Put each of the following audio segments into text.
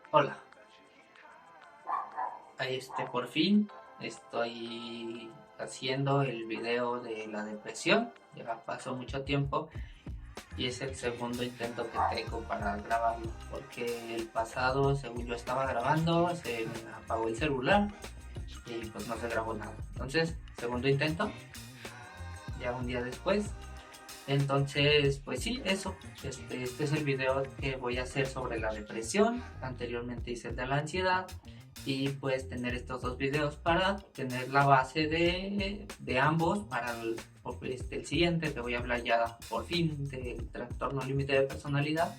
Hola, por fin estoy haciendo el video de la depresión. Ya pasó mucho tiempo y es el segundo intento que tengo para grabarlo, porque el pasado, según yo estaba grabando, se me apagó el celular y pues no se grabó nada. Entonces, segundo intento, ya un día después. Entonces, pues sí, eso. Este es el video que voy a hacer sobre la depresión. Anteriormente hice el de la ansiedad. Y pues tener estos dos videos para tener la base de ambos para el siguiente, que voy a hablar ya por fin del trastorno límite de personalidad,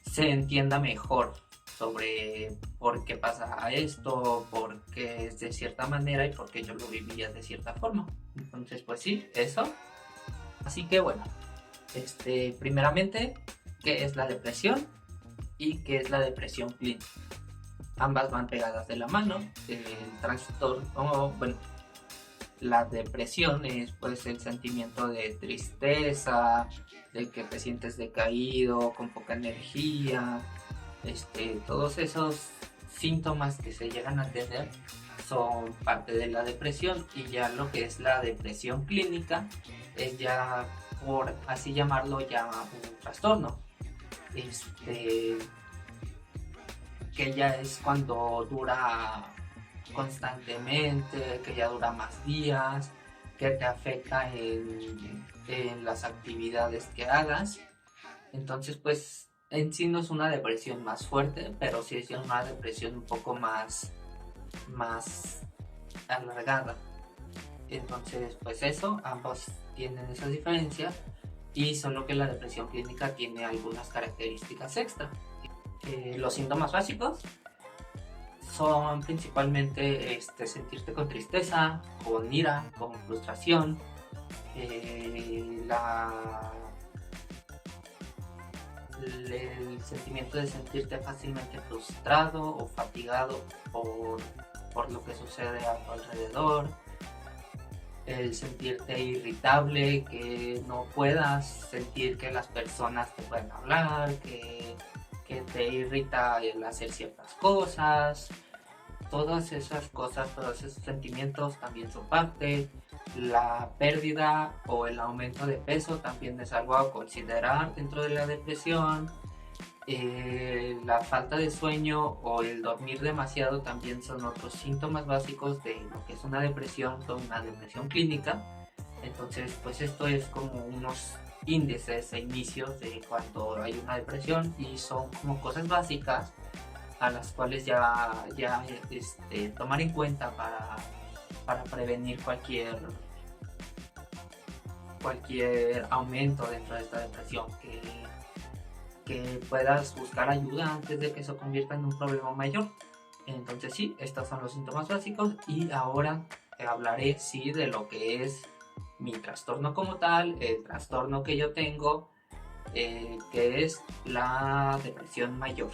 se entienda mejor sobre por qué pasa esto, por qué es de cierta manera y por qué yo lo vivía de cierta forma. Entonces, pues sí, eso. Así que bueno, primeramente, ¿qué es la depresión y qué es la depresión clínica? Ambas van pegadas de la mano. El trastorno, bueno, la depresión es pues el sentimiento de tristeza, de que te sientes decaído, con poca energía, todos esos síntomas que se llegan a tener son parte de la depresión. Y ya lo que es la depresión clínica es ya, por así llamarlo, ya un trastorno. Este, que ya es cuando dura constantemente, que ya dura más días, que te afecta en las actividades que hagas. Entonces, pues en sí no es una depresión más fuerte, pero sí es una depresión un poco más alargada. Entonces, pues eso, ambos tienen esas diferencias y solo que la depresión clínica tiene algunas características extra. Los síntomas básicos son principalmente sentirte con tristeza, con ira, con frustración, el sentimiento de sentirte fácilmente frustrado o fatigado por lo que sucede a tu alrededor, el sentirte irritable, que no puedas sentir que las personas te pueden hablar, que te irrita el hacer ciertas cosas. Todas esas cosas, todos esos sentimientos también son parte. La pérdida o el aumento de peso también es algo a considerar dentro de la depresión. La falta de sueño o el dormir demasiado también son otros síntomas básicos de lo que es una depresión o una depresión clínica. Entonces, pues esto es como unos índices e inicios de cuando hay una depresión y son como cosas básicas a las cuales tomar en cuenta para prevenir cualquier aumento dentro de esta depresión, que puedas buscar ayuda antes de que se convierta en un problema mayor. Entonces sí, estos son los síntomas básicos y ahora hablaré sí de lo que es mi trastorno como tal, el trastorno que yo tengo, que es la depresión mayor.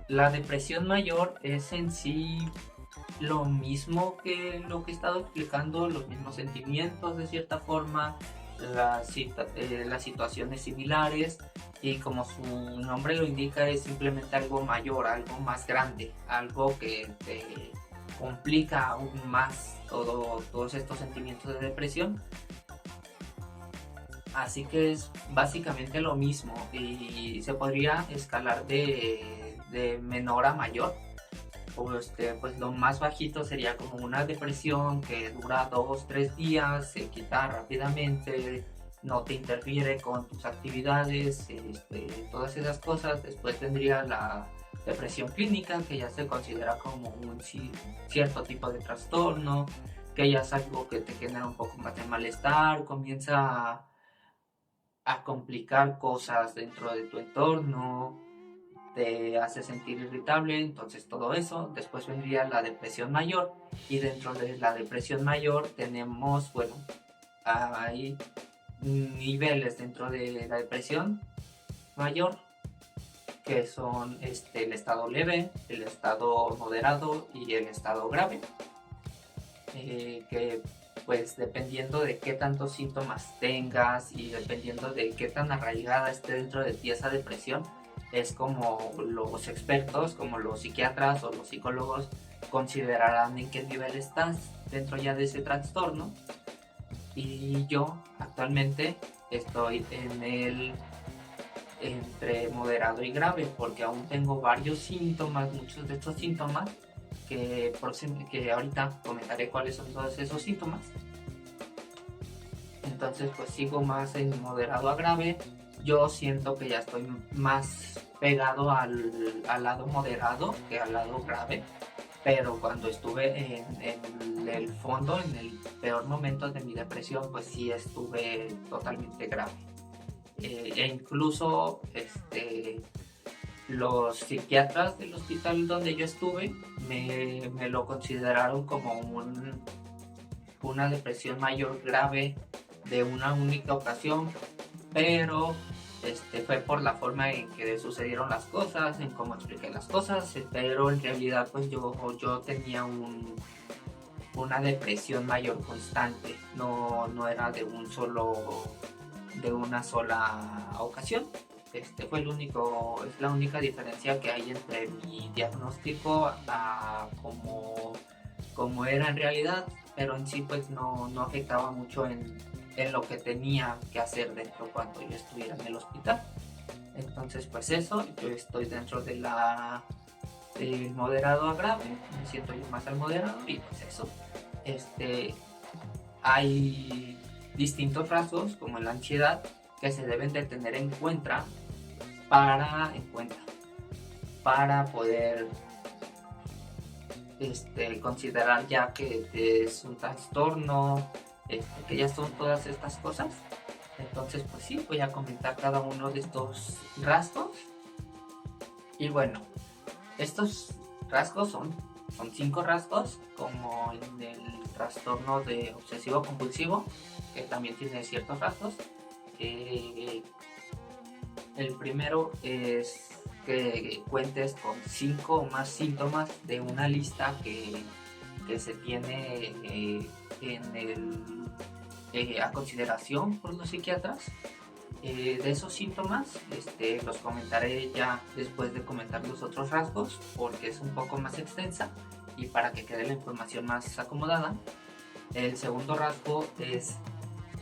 La depresión mayor es en sí lo mismo que lo que he estado explicando, los mismos sentimientos de cierta forma, las situaciones similares, y como su nombre lo indica es simplemente algo mayor, algo más grande, algo que te complica aún más todos estos sentimientos de depresión. Así que es básicamente lo mismo y se podría escalar de menor a mayor. Pues lo más bajito sería como una depresión que dura 2 o 3 días, se quita rápidamente, no te interfiere con tus actividades, todas esas cosas. Después tendría la depresión clínica, que ya se considera como un cierto tipo de trastorno, que ya es algo que te genera un poco más de malestar, comienza a complicar cosas dentro de tu entorno, te hace sentir irritable, entonces todo eso. Después vendría la depresión mayor y dentro de la depresión mayor tenemos, bueno, hay niveles dentro de la depresión mayor, que son el estado leve, el estado moderado y el estado grave, que pues dependiendo de qué tantos síntomas tengas y dependiendo de qué tan arraigada esté dentro de ti esa depresión, es como los expertos, como los psiquiatras o los psicólogos considerarán en qué nivel estás dentro ya de ese trastorno. Y yo actualmente estoy en el entre moderado y grave, porque aún tengo varios síntomas, muchos de estos síntomas, que ahorita comentaré cuáles son todos esos síntomas. Entonces pues sigo más en moderado a grave. Yo siento que ya estoy más pegado al lado moderado que al lado grave, pero cuando estuve en el fondo, en el peor momento de mi depresión, pues sí estuve totalmente grave. E incluso los psiquiatras del hospital donde yo estuve me lo consideraron como una depresión mayor grave de una única ocasión, pero fue por la forma en que sucedieron las cosas, en cómo expliqué las cosas, pero en realidad pues yo tenía una depresión mayor constante, no era de una sola ocasión. Es la única diferencia que hay entre mi diagnóstico a como era en realidad, pero en sí pues no afectaba mucho en lo que tenía que hacer dentro cuando yo estuviera en el hospital. Entonces pues eso, yo estoy dentro del moderado a grave, me siento yo más al moderado y pues eso. Hay distintos rasgos como la ansiedad que se deben de tener en cuenta para poder considerar ya que es un trastorno, que ya son todas estas cosas. Entonces pues sí, voy a comentar cada uno de estos rasgos. Y bueno, estos rasgos son 5 rasgos, como en el trastorno de obsesivo compulsivo, que también tiene ciertos rasgos. El primero es que cuentes con 5 o más síntomas de una lista que se tiene a consideración por los psiquiatras. De esos síntomas los comentaré ya después de comentar los otros rasgos, porque es un poco más extensa y para que quede la información más acomodada. El segundo rasgo es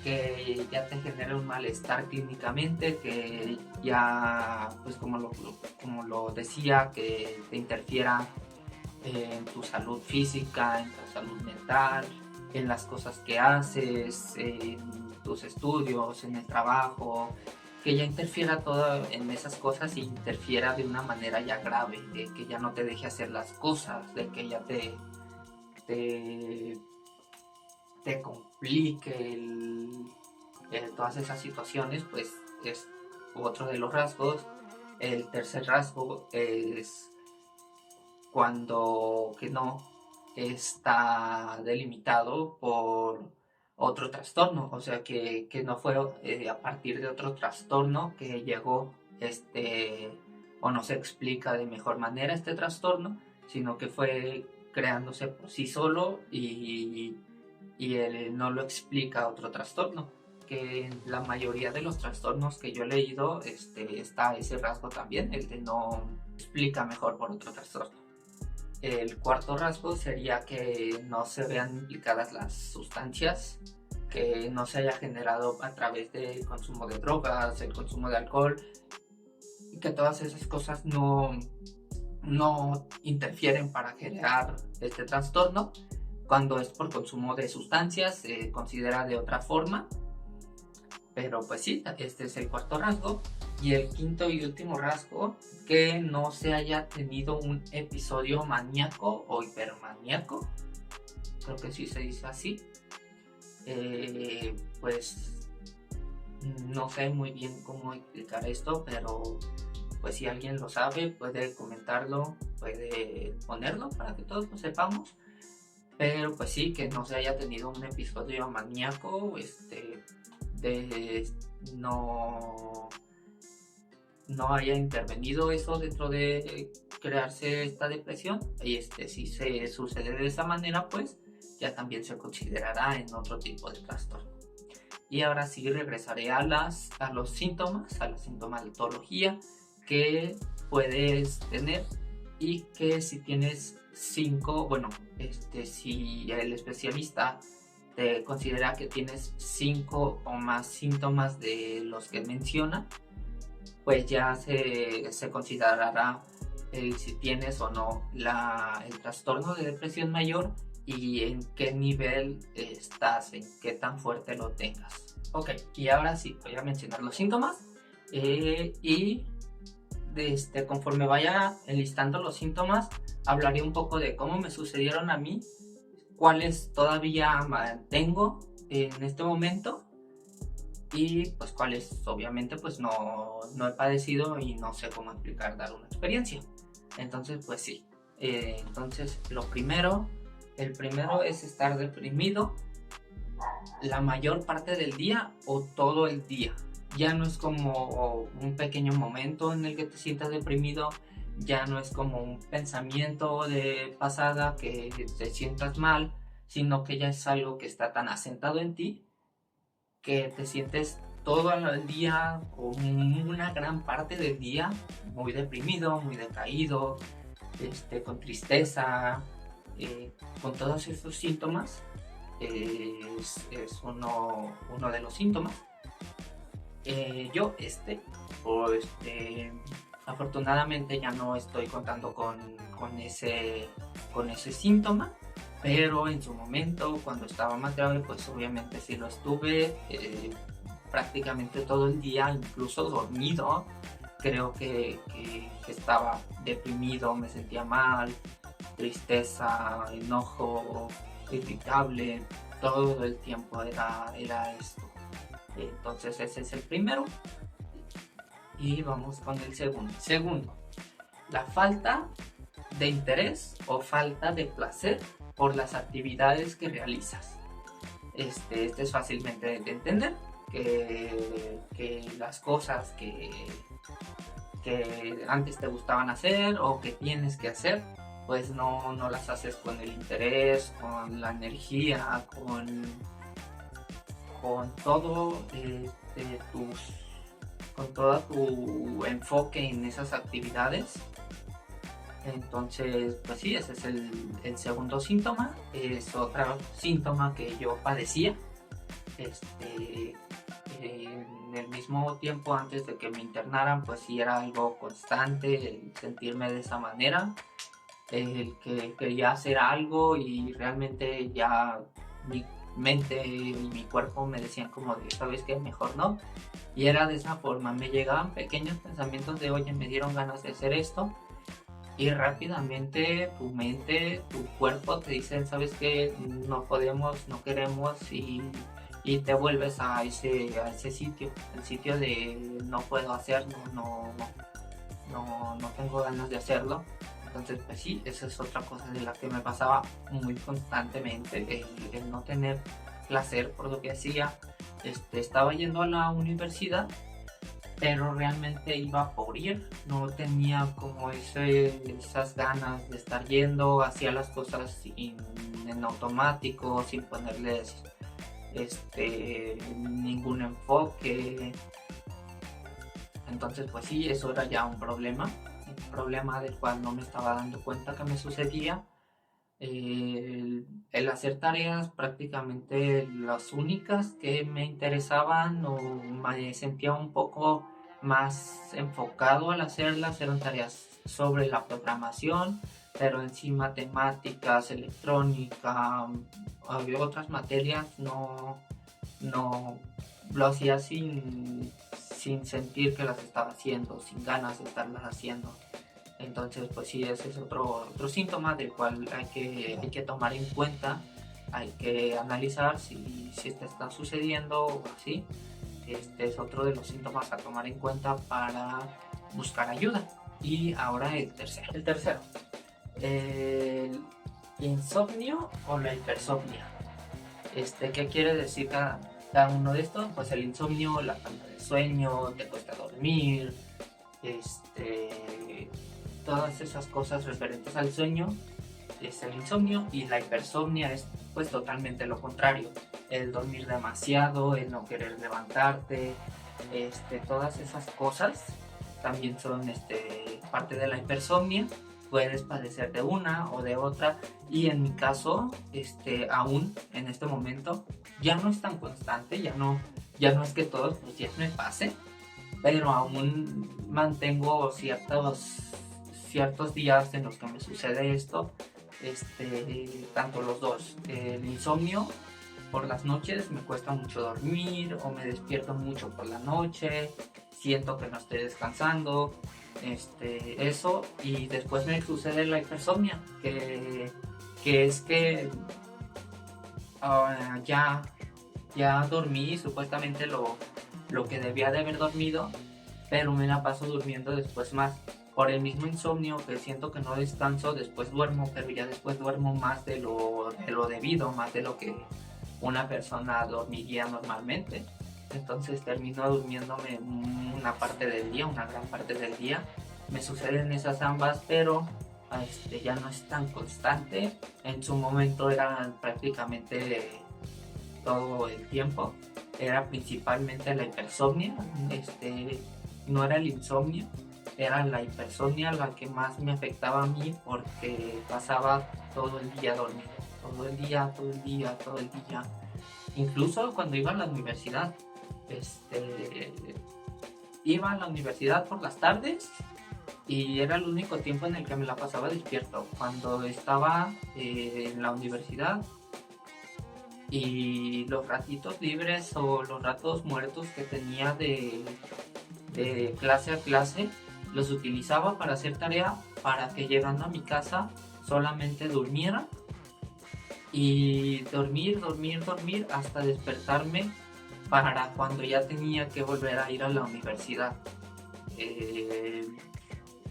que ya te genera un malestar clínicamente, que ya, pues como lo decía, que te interfiera en tu salud física, en tu salud mental, en las cosas que haces, en tus estudios, en el trabajo, que ya interfiera todo en esas cosas y interfiera de una manera ya grave, de que ya no te deje hacer las cosas, de que ya te complique todas esas situaciones, pues es otro de los rasgos. El tercer rasgo es cuando que no está delimitado por otro trastorno, o sea que no fue a partir de otro trastorno que llegó o no se explica de mejor manera este trastorno, sino que fue creándose por sí solo y él no lo explica otro trastorno, que en la mayoría de los trastornos que yo he leído está ese rasgo también, el de no explica mejor por otro trastorno. El cuarto rasgo sería que no se vean implicadas las sustancias, que no se haya generado a través del consumo de drogas, el consumo de alcohol, y que todas esas cosas no interfieren para generar este trastorno. Cuando es por consumo de sustancias se considera de otra forma, pero pues sí, este es el cuarto rasgo. Y el quinto y último rasgo, que no se haya tenido un episodio maníaco o hipermaníaco, creo que sí se dice así. Pues no sé muy bien cómo explicar esto, pero pues si alguien lo sabe puede comentarlo, puede ponerlo para que todos lo sepamos. Pero pues sí, que no se haya tenido un episodio maníaco, no haya intervenido eso dentro de crearse esta depresión. Y si se sucede de esa manera, pues ya también se considerará en otro tipo de trastorno. Y ahora sí regresaré a los síntomas, a la sintomatología, que puedes tener y que si tienes 5, bueno, si el especialista te considera que tienes 5 o más síntomas de los que menciona, pues ya se considerará si tienes o no el trastorno de depresión mayor y en qué nivel estás, en qué tan fuerte lo tengas. Ok, y ahora sí, voy a mencionar los síntomas y conforme vaya enlistando los síntomas, hablaré un poco de cómo me sucedieron a mí, cuáles todavía mantengo en este momento y pues cuáles obviamente pues no he padecido y no sé cómo explicar, dar una experiencia. Entonces pues sí, entonces el primero es estar deprimido la mayor parte del día o todo el día. Ya no es como un pequeño momento en el que te sientas deprimido, ya no es como un pensamiento de pasada que te sientas mal, sino que ya es algo que está tan asentado en ti que te sientes todo el día o una gran parte del día muy deprimido, muy decaído, con tristeza, con todos esos síntomas. Es uno de los síntomas. Yo afortunadamente ya no estoy contando con ese síntoma, pero en su momento, cuando estaba más grave, pues obviamente sí lo estuve prácticamente todo el día, incluso dormido. Creo que estaba deprimido, me sentía mal, tristeza, enojo, irritable, todo el tiempo era esto. Entonces ese es el primero y vamos con el segundo. Segundo, la falta de interés o falta de placer por las actividades que realizas. Este es fácilmente de entender que las cosas que antes te gustaban hacer o que tienes que hacer, pues no las haces con el interés, con la energía, con todo con todo tu enfoque en esas actividades. Entonces, pues sí, ese es el segundo síntoma. Es otro síntoma que yo padecía. En el mismo tiempo, antes de que me internaran, pues sí era algo constante el sentirme de esa manera, el que quería hacer algo y realmente ya mi mente y mi cuerpo me decían como de, ¿sabes qué? Mejor no. Y era de esa forma, me llegaban pequeños pensamientos de, oye, me dieron ganas de hacer esto, y rápidamente tu mente, tu cuerpo te dicen, ¿sabes qué? No podemos, no queremos, y te vuelves a ese sitio, el sitio de no puedo hacerlo, no tengo ganas de hacerlo. Entonces pues sí, esa es otra cosa de la que me pasaba muy constantemente, el no tener placer por lo que hacía. Estaba yendo a la universidad, pero realmente iba por ir, no tenía como esas ganas de estar yendo, hacía las cosas en automático, sin ponerles ningún enfoque. Entonces pues sí, eso era ya un problema del cual no me estaba dando cuenta que me sucedía. El hacer tareas prácticamente las únicas que me interesaban o me sentía un poco más enfocado al hacerlas eran tareas sobre la programación, pero en sí matemáticas, electrónica, había otras materias, no lo hacía sin sentir que las estaba haciendo, sin ganas de estarlas haciendo. Entonces pues sí, ese es otro síntoma del cual hay que tomar en cuenta, hay que analizar si te está sucediendo o así. Este es otro de los síntomas a tomar en cuenta para buscar ayuda. Y ahora el tercero, el insomnio o la hipersomnia. ¿Qué quiere decir cada uno de estos? Pues el insomnio, la falta de sueño, te cuesta dormir, todas esas cosas referentes al sueño es el insomnio, y la hipersomnia es pues totalmente lo contrario, el dormir demasiado, el no querer levantarte, todas esas cosas también son parte de la hipersomnia. Puedes padecer de una o de otra, y en mi caso, aún en este momento ya no es tan constante, ya no es que todos los días me pase, pero aún mantengo ciertos días en los que me sucede esto, tanto los dos. El insomnio por las noches, me cuesta mucho dormir o me despierto mucho por la noche, siento que no estoy descansando, eso, y después me sucede la hipersomnia, que es que ya dormí supuestamente lo que debía de haber dormido, pero me la paso durmiendo después más. Por el mismo insomnio, que siento que no descanso, después duermo, pero ya después duermo más de lo debido, más de lo que una persona dormiría normalmente. Entonces termino durmiéndome una parte del día, una gran parte del día. Me suceden esas ambas, pero ya no es tan constante. En su momento era prácticamente todo el tiempo. Era principalmente la hipersomnia, no era el insomnio, era la hipersomnia la que más me afectaba a mí, porque pasaba todo el día dormido, todo el día, todo el día, todo el día. Incluso cuando iba a la universidad, iba a la universidad por las tardes y era el único tiempo en el que me la pasaba despierto. Cuando estaba en la universidad, y los ratitos libres o los ratos muertos que tenía de clase a clase, los utilizaba para hacer tarea, para que llegando a mi casa solamente durmiera, y dormir hasta despertarme para cuando ya tenía que volver a ir a la universidad.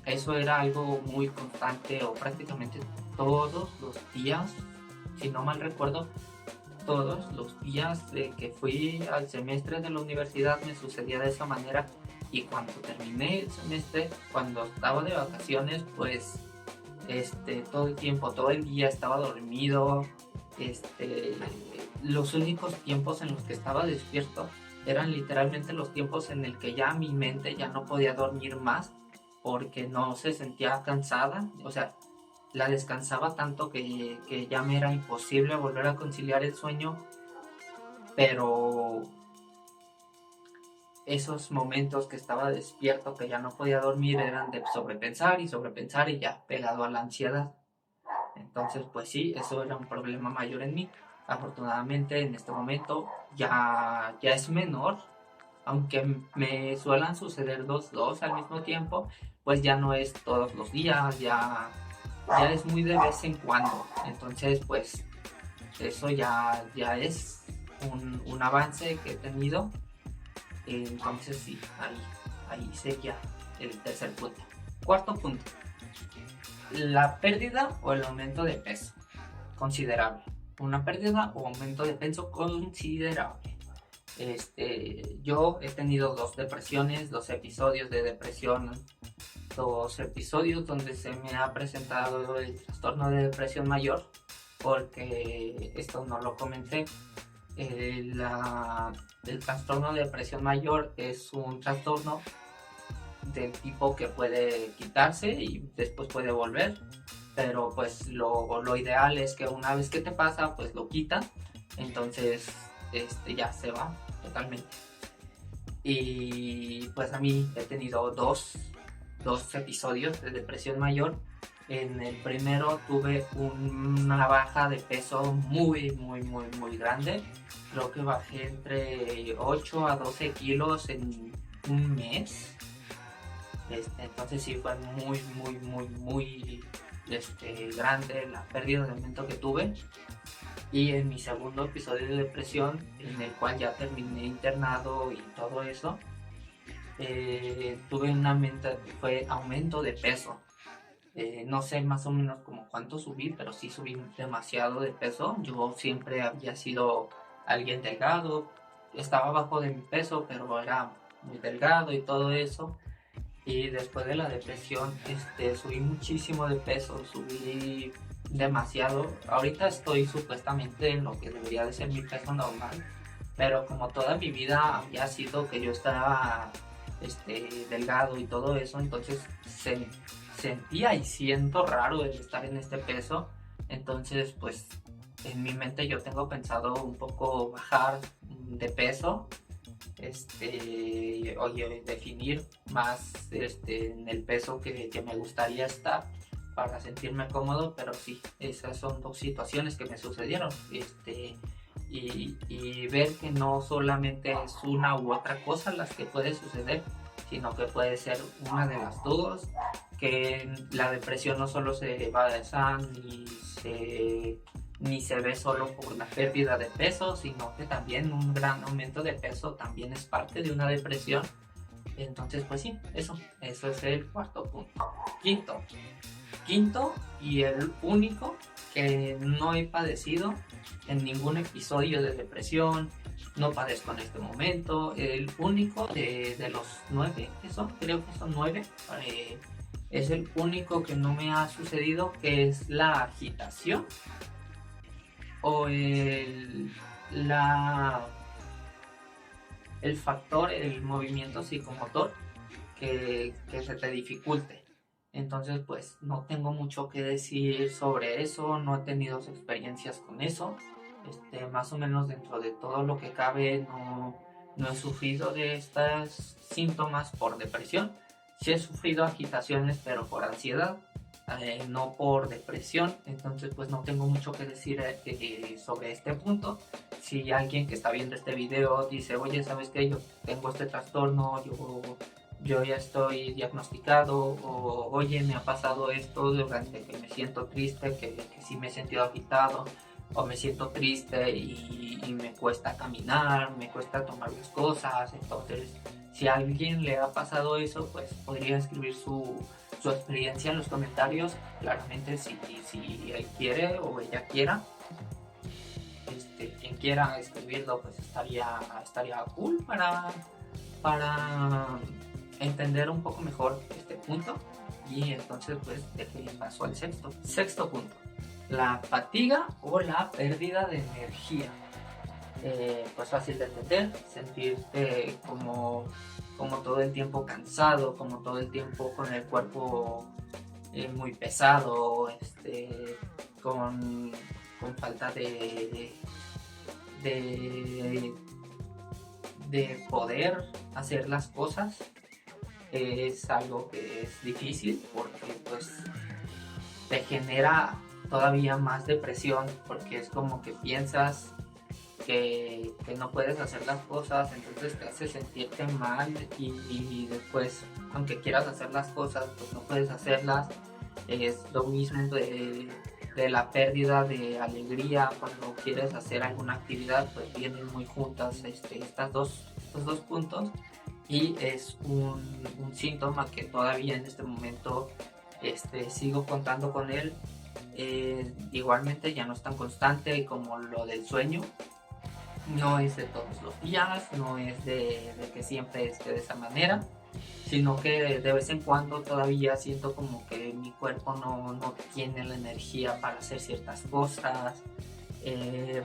Eso era algo muy constante, o prácticamente todos los días, si no mal recuerdo, todos los días de que fui al semestre de la universidad me sucedía de esa manera. Y cuando terminé el semestre, cuando estaba de vacaciones, pues todo el tiempo, todo el día estaba dormido. Los únicos tiempos en los que estaba despierto eran literalmente los tiempos en el que ya mi mente ya no podía dormir más, porque no se sentía cansada, o sea, la descansaba tanto que ya me era imposible volver a conciliar el sueño. Pero esos momentos que estaba despierto, que ya no podía dormir, eran de sobrepensar y ya pegado a la ansiedad. Entonces, pues sí, eso era un problema mayor en mí. Afortunadamente, en este momento ya es menor, aunque me suelen suceder dos al mismo tiempo, pues ya no es todos los días, ya es muy de vez en cuando. Entonces, pues eso ya es un avance que he tenido. Entonces sí, ahí sería el tercer punto. Cuarto punto: la pérdida o el aumento de peso considerable. Una pérdida o aumento de peso considerable. Yo he tenido dos episodios de depresión, dos episodios donde se me ha presentado el trastorno de depresión mayor, porque esto no lo comenté. El trastorno de depresión mayor es un trastorno del tipo que puede quitarse y después puede volver, pero pues lo ideal es que una vez que te pasa, pues lo quita, entonces ya se va totalmente. Y pues a mí he tenido dos episodios de depresión mayor. En el primero tuve una baja de peso muy grande. Creo que bajé entre 8 a 12 kilos en un mes. Entonces sí fue muy grande la pérdida de aumento que tuve. Y en mi segundo episodio de depresión, en el cual ya terminé internado y todo eso, tuve fue aumento de peso. No sé más o menos como cuánto subí, pero sí subí demasiado de peso. Yo siempre había sido alguien delgado, estaba bajo de mi peso, pero era muy delgado y todo eso. Y después de la depresión, subí muchísimo de peso, subí demasiado. Ahorita estoy supuestamente en lo que debería de ser mi peso normal, pero como toda mi vida había sido que yo estaba delgado y todo eso, entonces sentía y siento raro el estar en este peso. Entonces pues en mi mente yo tengo pensado un poco bajar de peso, oye, definir más en el peso que me gustaría estar para sentirme cómodo. Pero sí, esas son dos situaciones que me sucedieron, y ver que no solamente es una u otra cosa las que puede suceder, sino que puede ser una de las dos, que la depresión no solo se basa ni se ve solo por la pérdida de peso, sino que también un gran aumento de peso también es parte de una depresión. Entonces pues sí, eso es el cuarto punto. Quinto y el único que no he padecido en ningún episodio de depresión, no padezco en este momento. El único de los 9 que son, creo que son 9, es el único que no me ha sucedido, que es la agitación o el factor, el movimiento psicomotor que se te dificulte. Entonces pues no tengo mucho que decir sobre eso, no he tenido experiencias con eso. Más o menos dentro de todo lo que cabe, no he sufrido de estos síntomas por depresión. Sí he sufrido agitaciones, pero por ansiedad, no por depresión. Entonces pues no tengo mucho que decir sobre este punto. Si alguien que está viendo este video dice, oye, ¿sabes qué? Yo tengo este trastorno, yo ya estoy diagnosticado, o oye, me ha pasado esto durante que me siento triste, que sí me he sentido agitado, o me siento triste y me cuesta caminar, me cuesta tomar las cosas. Entonces, si a alguien le ha pasado eso, pues podría escribir su experiencia en los comentarios. Claramente, si él quiere o ella quiera, quien quiera escribirlo, pues estaría cool para entender un poco mejor este punto. Y entonces pues de que pasó al sexto punto, la fatiga o la pérdida de energía. Pues fácil de entender, sentirte como todo el tiempo cansado, como todo el tiempo con el cuerpo muy pesado, con falta de poder hacer las cosas. Es algo que es difícil porque pues te genera todavía más depresión, porque es como que piensas que no puedes hacer las cosas, entonces te hace sentirte mal, y después, aunque quieras hacer las cosas, pues no puedes hacerlas. Es lo mismo de la pérdida de alegría cuando quieres hacer alguna actividad, pues vienen muy juntas estos dos puntos. Y es un síntoma que todavía en este momento sigo contando con él. Igualmente ya no es tan constante como lo del sueño. No es de todos los días, no es de que siempre esté de esa manera, sino que de vez en cuando todavía siento como que mi cuerpo no tiene la energía para hacer ciertas cosas.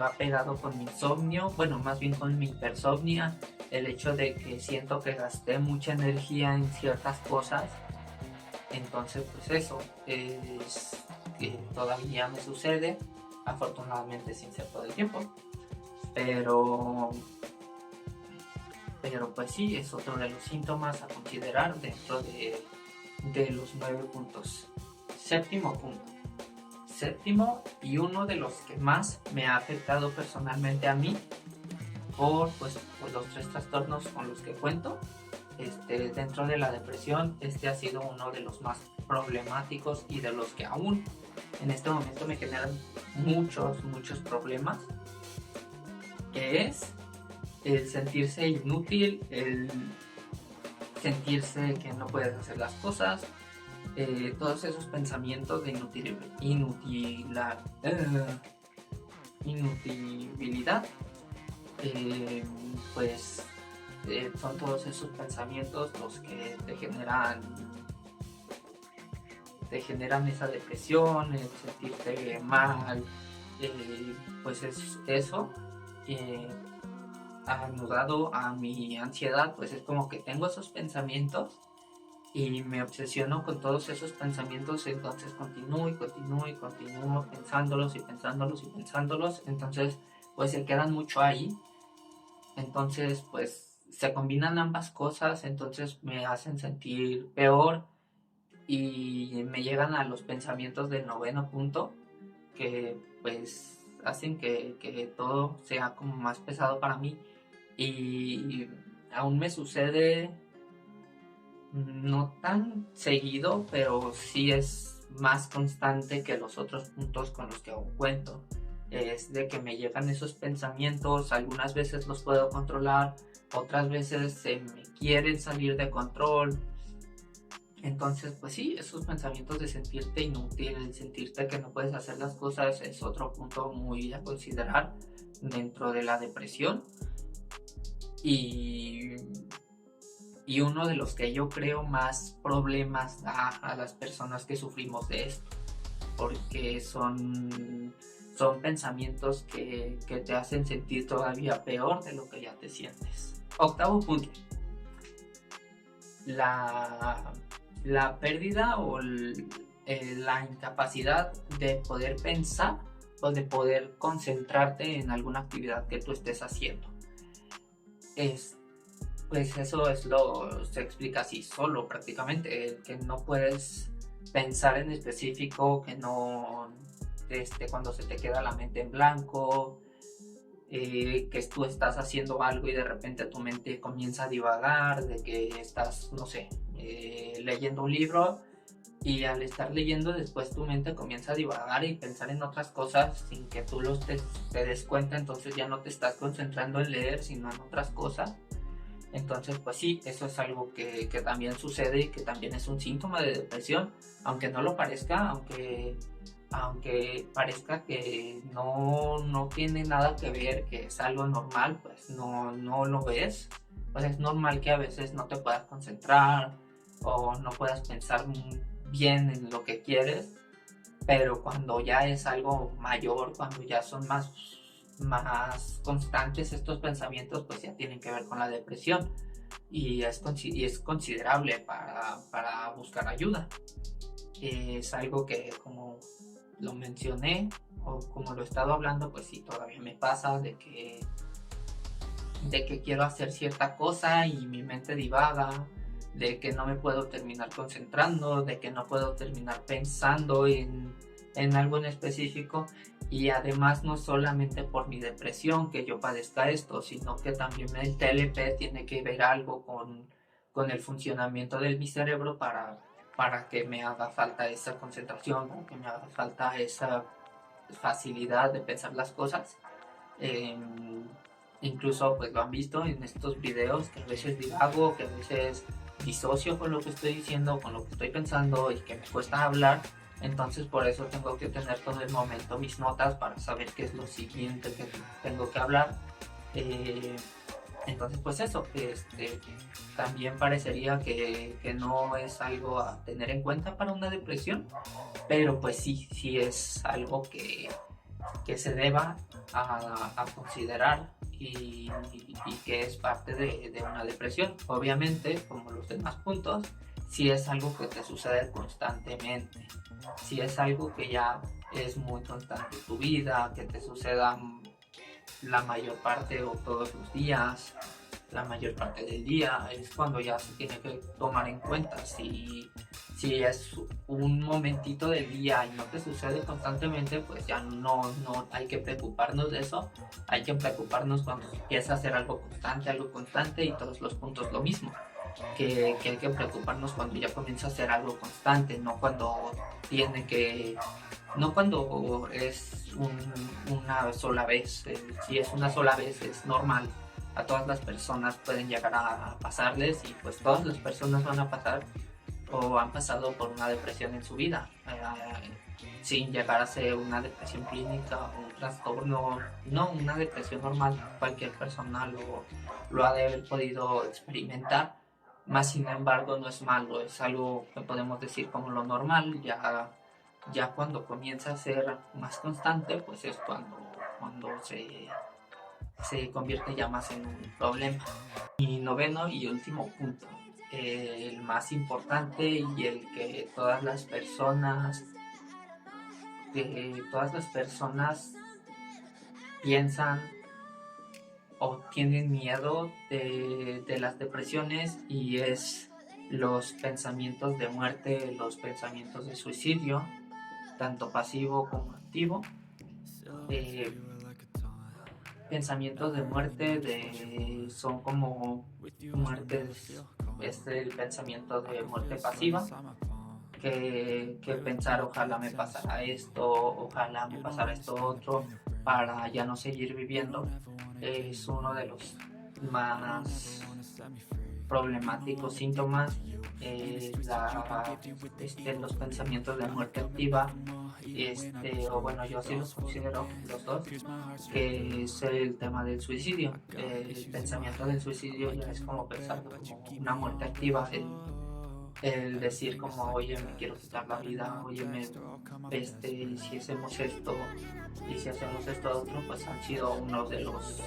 Va pegado con mi insomnio, bueno, más bien con mi hipersomnia, el hecho de que siento que gasté mucha energía en ciertas cosas. Entonces pues eso es que todavía me sucede, afortunadamente sin ser todo el tiempo, pero pues sí, es otro de los síntomas a considerar dentro de los 9 puntos. Séptimo punto. Séptimo, y uno de los que más me ha afectado personalmente a mí por los 3 trastornos con los que cuento. Dentro de la depresión, ha sido uno de los más problemáticos y de los que aún en este momento me generan muchos problemas, que es el sentirse inútil, el sentirse que no puedes hacer las cosas, todos esos pensamientos de inutilidad, pues son todos esos pensamientos los que te generan esa depresión, el sentirte mal, pues es eso. anudado a mi ansiedad, pues es como que tengo esos pensamientos y me obsesiono con todos esos pensamientos, entonces continúo y continúo y continúo pensándolos y pensándolos y pensándolos, entonces pues se quedan mucho ahí, entonces pues se combinan ambas cosas, entonces me hacen sentir peor y me llegan a los pensamientos del noveno punto que pues hacen que todo sea como más pesado para mí y aún me sucede no tan seguido, pero sí es más constante que los otros puntos con los que aún cuento. Es de que me llegan esos pensamientos, algunas veces los puedo controlar, otras veces se me quieren salir de control. Entonces, pues sí, esos pensamientos de sentirte inútil, de sentirte que no puedes hacer las cosas, es otro punto muy a considerar dentro de la depresión. Y y uno de los que yo creo más problemas da a las personas que sufrimos de esto, porque son pensamientos que te hacen sentir todavía peor de lo que ya te sientes. Octavo punto, la, la pérdida o la incapacidad de poder pensar o de poder concentrarte en alguna actividad que tú estés haciendo. Es Pues eso se explica así solo prácticamente, que no puedes pensar en específico, que no, cuando se te queda la mente en blanco, que tú estás haciendo algo y de repente tu mente comienza a divagar, de que estás, no sé, leyendo un libro y al estar leyendo después tu mente comienza a divagar y pensar en otras cosas sin que tú te des cuenta, entonces ya no te estás concentrando en leer, sino en otras cosas. Entonces, pues sí, eso es algo que también sucede y que también es un síntoma de depresión, aunque no lo parezca, aunque parezca que no tiene nada que ver, que es algo normal, pues no lo ves. Pues es normal que a veces no te puedas concentrar o no puedas pensar bien en lo que quieres, pero cuando ya es algo mayor, cuando ya son más constantes estos pensamientos, pues ya tienen que ver con la depresión y es considerable para buscar ayuda. Es algo que, como lo mencioné o como lo he estado hablando, pues sí, todavía me pasa de que quiero hacer cierta cosa y mi mente divaga, de que no me puedo terminar concentrando, de que no puedo terminar pensando en algo en específico. Y además no solamente por mi depresión que yo padezca esto, sino que también el TLP tiene que ver algo con el funcionamiento de mi cerebro para que me haga falta esa concentración, para que me haga falta esa facilidad de pensar las cosas. Eh, Incluso pues lo han visto en estos videos que a veces divago, que a veces disocio con lo que estoy diciendo, con lo que estoy pensando y que me cuesta hablar. Entonces por eso tengo que tener todo el momento mis notas para saber qué es lo siguiente que tengo que hablar. Eh, entonces pues eso, también parecería que no es algo a tener en cuenta para una depresión, pero pues sí es algo que se deba a considerar y que es parte de una depresión. Obviamente, como los demás puntos, si es algo que te sucede constantemente, si es algo que ya es muy constante en tu vida, que te suceda la mayor parte o todos los días, la mayor parte del día, es cuando ya se tiene que tomar en cuenta si es un momentito del día y no te sucede constantemente, pues ya no hay que preocuparnos de eso, hay que preocuparnos cuando empieza a ser algo constante y todos los puntos lo mismo, que hay que preocuparnos cuando ya comienza a ser algo constante, no cuando tiene que no cuando es una sola vez. Si es una sola vez es normal. A todas las personas pueden llegar a pasarles y pues todas las personas van a pasar o han pasado por una depresión en su vida, sin llegar a ser una depresión clínica o un trastorno, no, una depresión normal, cualquier persona lo ha de haber podido experimentar, más sin embargo no es malo, es algo que podemos decir como lo normal, ya cuando comienza a ser más constante, pues es cuando se convierte ya más en un problema. Y noveno y último punto, el más importante y el que todas las personas piensan o tienen miedo de las depresiones, y es los pensamientos de muerte, los pensamientos de suicidio, tanto pasivo como activo. Eh, Pensamientos de muerte son como muertes, es el pensamiento de muerte pasiva, que pensar ojalá me pasara esto, ojalá me pasara esto otro, para ya no seguir viviendo. Es uno de los más problemáticos síntomas. Los pensamientos de muerte activa, o bueno, yo así los considero los dos, que es el tema del suicidio. El pensamiento del suicidio ya es como pensar como una muerte activa, el decir como, oye, me quiero quitar la vida, oye, si hacemos esto y si hacemos esto otro, pues han sido uno de los,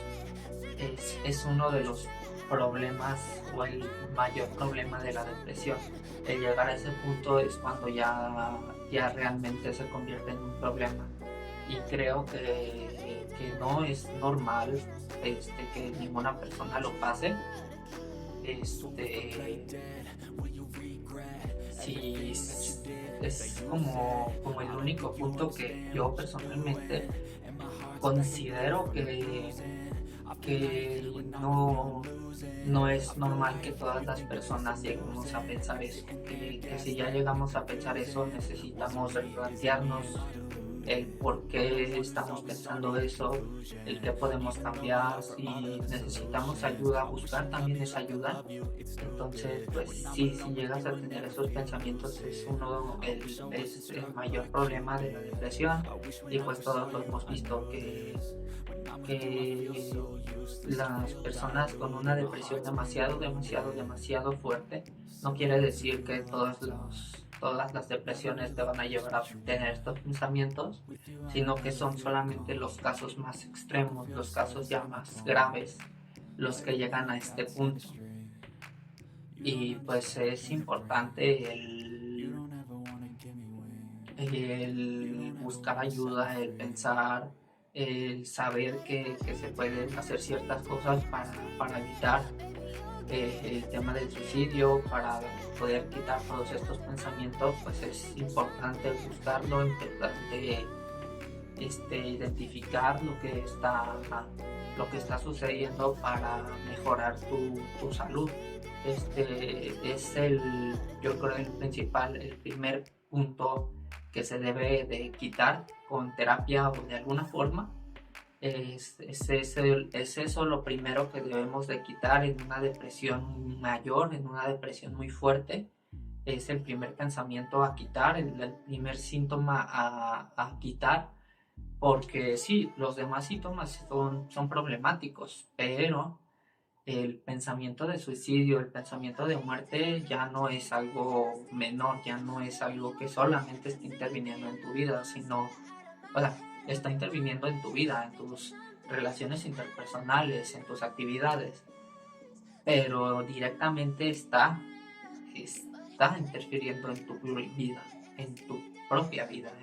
es uno de los problemas o el mayor problema de la depresión. El llegar a ese punto es cuando ya realmente se convierte en un problema, y creo que no es normal que ninguna persona lo pase. Sí, es como el único punto que yo personalmente considero que no es normal que todas las personas lleguemos a pensar eso, que si ya llegamos a pensar eso necesitamos replantearnos el por qué estamos pensando eso, el qué podemos cambiar, si necesitamos ayuda, buscar también esa ayuda. Entonces, pues sí, si llegas a tener esos pensamientos es el mayor problema de la depresión, y pues todos lo hemos visto que las personas con una depresión demasiado fuerte, no quiere decir que todas las depresiones te van a llevar a tener estos pensamientos, sino que son solamente los casos más extremos, los casos ya más graves, los que llegan a este punto. Y pues es importante el buscar ayuda, el pensar, el saber que se pueden hacer ciertas cosas para evitar el tema del suicidio, para poder quitar todos estos pensamientos. Pues es importante buscarlo, importante identificar lo que está sucediendo para mejorar tu salud. Yo creo el primer punto que se debe de quitar con terapia o de alguna forma. Es eso lo primero que debemos de quitar en una depresión mayor, en una depresión muy fuerte. Es el primer pensamiento a quitar, el primer síntoma a quitar, porque sí, los demás síntomas son problemáticos, pero el pensamiento de suicidio, el pensamiento de muerte ya no es algo menor, ya no es algo que solamente está interviniendo en tu vida, sino, o sea, está interviniendo en tu vida, en tus relaciones interpersonales, en tus actividades, pero directamente está interfiriendo en tu vida, en tu propia vida,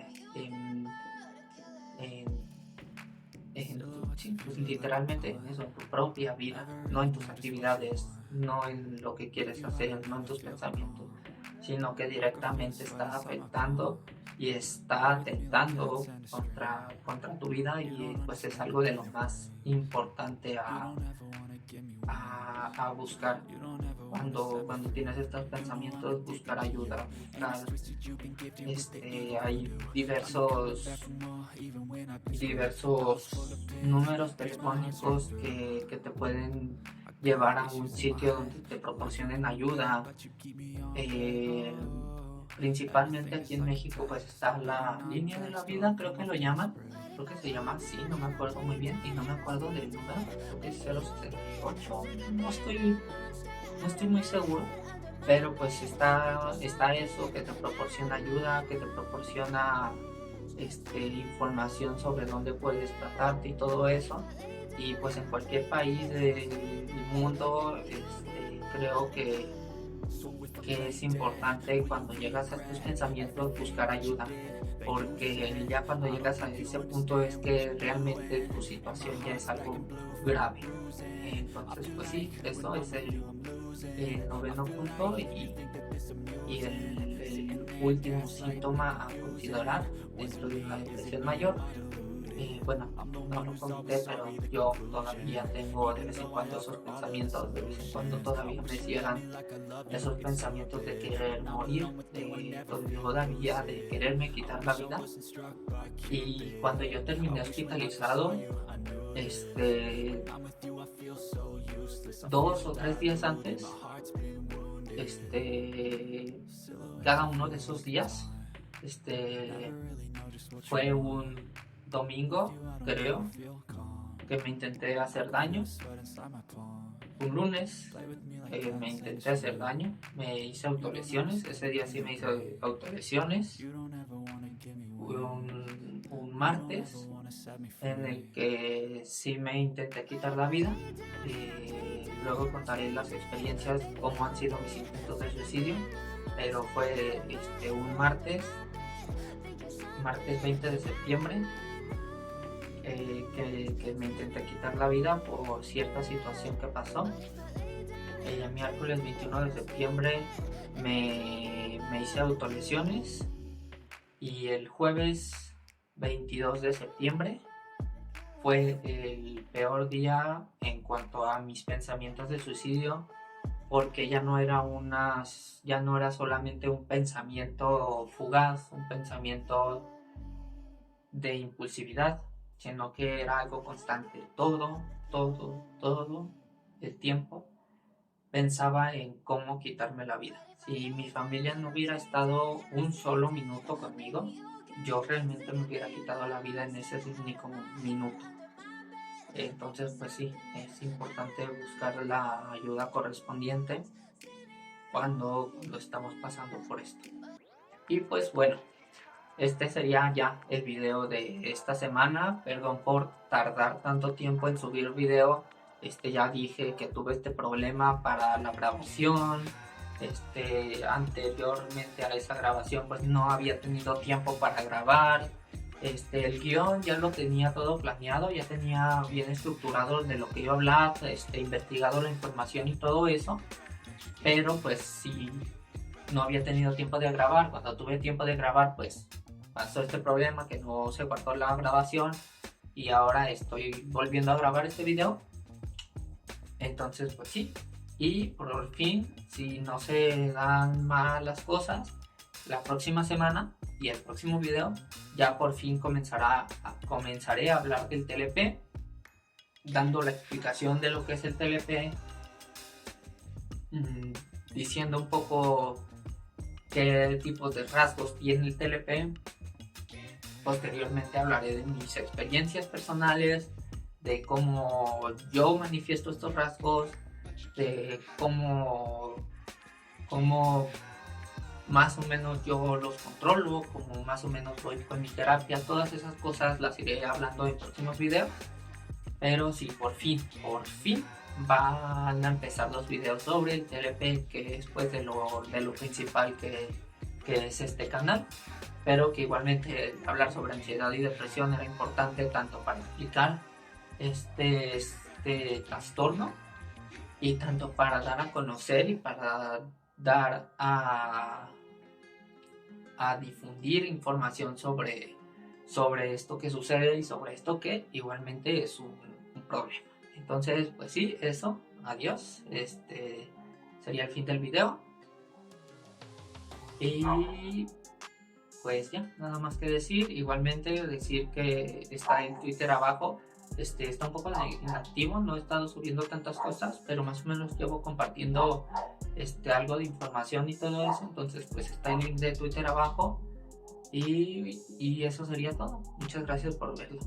sí, pues literalmente en eso, en tu propia vida, no en tus actividades, no en lo que quieres hacer, no en tus pensamientos, sino que directamente está afectando y está atentando contra tu vida, y pues es algo de lo más importante a buscar. Cuando tienes estos pensamientos, buscar ayuda, hay diversos números telefónicos que te pueden llevar a un sitio donde te proporcionen ayuda. Principalmente aquí en México pues está la línea de la vida, creo que se llama así, no me acuerdo muy bien y no me acuerdo del número, creo que es 068, no estoy muy seguro, pero pues está eso, que te proporciona ayuda, que te proporciona información sobre dónde puedes tratarte y todo eso. Y pues en cualquier país del mundo creo que es importante cuando llegas a tus pensamientos buscar ayuda, porque ya cuando llegas a ese punto es que realmente tu situación ya es algo grave. Entonces pues sí, eso es el noveno punto y el último síntoma a considerar dentro de una depresión mayor. Bueno, no lo comenté, pero yo todavía tengo de vez en cuando esos pensamientos, de vez en cuando todavía me llegan esos pensamientos de querer morir, todavía de quererme quitar la vida. Y cuando yo terminé hospitalizado, 2 o 3 días antes, cada uno de esos días, fue un domingo, creo, que me intenté hacer daño. Un lunes me intenté hacer daño, me hice autolesiones, ese día sí me hice autolesiones. Un martes en el que sí me intenté quitar la vida. Luego contaré las experiencias, cómo han sido mis intentos de suicidio, pero fue un martes 20 de septiembre, que me intenté quitar la vida por cierta situación que pasó. El miércoles 21 de septiembre me hice autolesiones y el jueves 22 de septiembre fue el peor día en cuanto a mis pensamientos de suicidio, porque ya no era solamente un pensamiento fugaz, un pensamiento de impulsividad, sino que era algo constante. Todo el tiempo pensaba en cómo quitarme la vida. Si mi familia no hubiera estado un solo minuto conmigo, yo realmente me hubiera quitado la vida en ese único minuto. Entonces pues sí, es importante buscar la ayuda correspondiente cuando estamos pasando por esto. Y pues bueno, este sería ya el video de esta semana. Perdón por tardar tanto tiempo en subir el video. Ya dije que tuve este problema para la grabación. Anteriormente a esa grabación pues no había tenido tiempo para grabar. El guión ya lo tenía todo planeado, ya tenía bien estructurado de lo que iba a hablar, investigado la información y todo eso. Pero pues sí, no había tenido tiempo de grabar. Cuando tuve tiempo de grabar pues pasó este problema, que no se guardó la grabación y ahora estoy volviendo a grabar este video. Entonces pues sí, y por fin, si no se dan mal las cosas, la próxima semana y el próximo video ya por fin comenzaré a hablar del TLP, dando la explicación de lo que es el TLP, diciendo un poco qué tipos de rasgos tiene el TLP. Posteriormente hablaré de mis experiencias personales, de cómo yo manifiesto estos rasgos, de cómo más o menos yo los controlo, cómo más o menos voy con mi terapia. Todas esas cosas las iré hablando en próximos videos. Pero sí, por fin van a empezar los videos sobre el TLP, que es pues de lo principal que es este canal. Pero que igualmente hablar sobre ansiedad y depresión era importante tanto para explicar este trastorno y tanto para dar a conocer y para dar a difundir información sobre esto que sucede y sobre esto que igualmente es un problema. Entonces pues sí, eso, adiós, sería el fin del video y pues ya, nada más que decir. Igualmente decir que está en Twitter abajo. Está un poco inactivo, no he estado subiendo tantas cosas, pero más o menos llevo compartiendo algo de información y todo eso. Entonces pues está el link de Twitter abajo y eso sería todo. Muchas gracias por verlo.